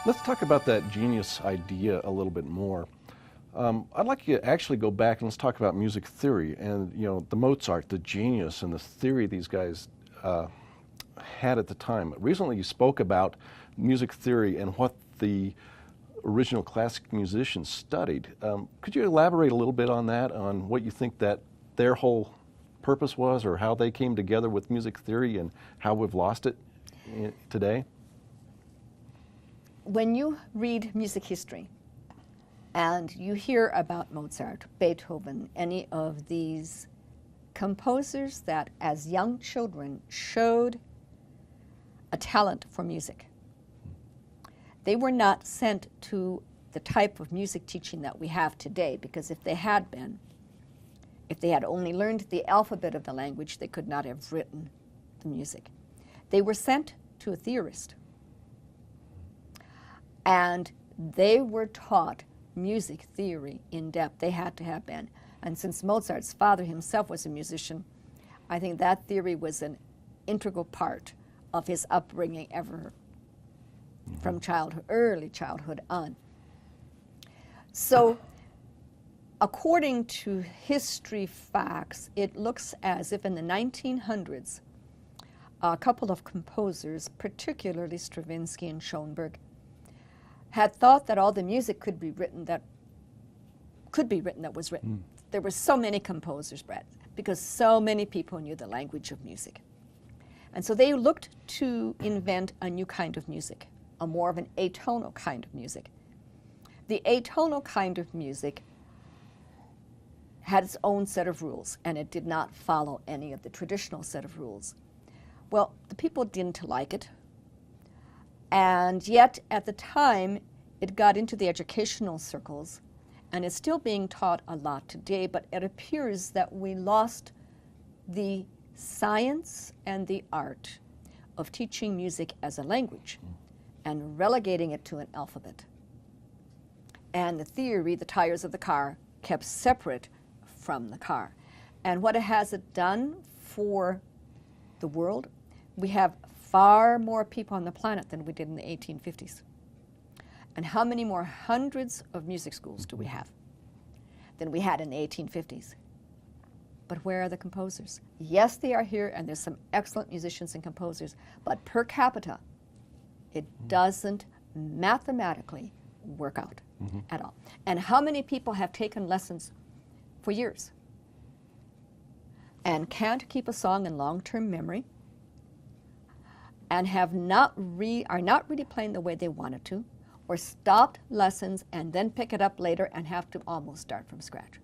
Let's talk about that genius idea a little bit more. I'd like you to actually go back and let's talk about music theory and, you know, the Mozart, the genius and the theory these guys had at the time. Recently you spoke about music theory and what the original classic musicians studied. Could you elaborate a little bit on that, on what you think that their whole purpose was, or how they came together with music theory and how we've lost it today? When you read music history and you hear about Mozart, Beethoven, any of these composers that as young children showed a talent for music, they were not sent to the type of music teaching that we have today, because if they had been, if they had only learned the alphabet of the language, they could not have written the music. They were sent to a theorist, and they were taught music theory in depth. They had to have been. And since Mozart's father himself was a musician, I think that theory was an integral part of his upbringing ever from childhood, early childhood on. So, according to history facts, it looks as if in the 1900s, a couple of composers, particularly Stravinsky and Schoenberg, had thought that all the music could be written that was written. There were so many composers, Brett, because so many people knew the language of music. And so they looked to invent a new kind of music, a more of an atonal kind of music. The atonal kind of music had its own set of rules, and it did not follow any of the traditional set of rules. Well, the people didn't like it, and yet at the time it got into the educational circles, and it's still being taught a lot today, but it appears that we lost the science and the art of teaching music as a language and relegating it to an alphabet. And the theory, the tires of the car, kept separate from the car. And what has it done for the world? We have far more people on the planet than we did in the 1850s. And how many more hundreds of music schools do we have than we had in the 1850s? But where are the composers? Yes, they are here, and there's some excellent musicians and composers, but per capita, it doesn't mathematically work out at all. And how many people have taken lessons for years and can't keep a song in long-term memory and are not really playing the way they wanted to, or stopped lessons and then pick it up later and have to almost start from scratch?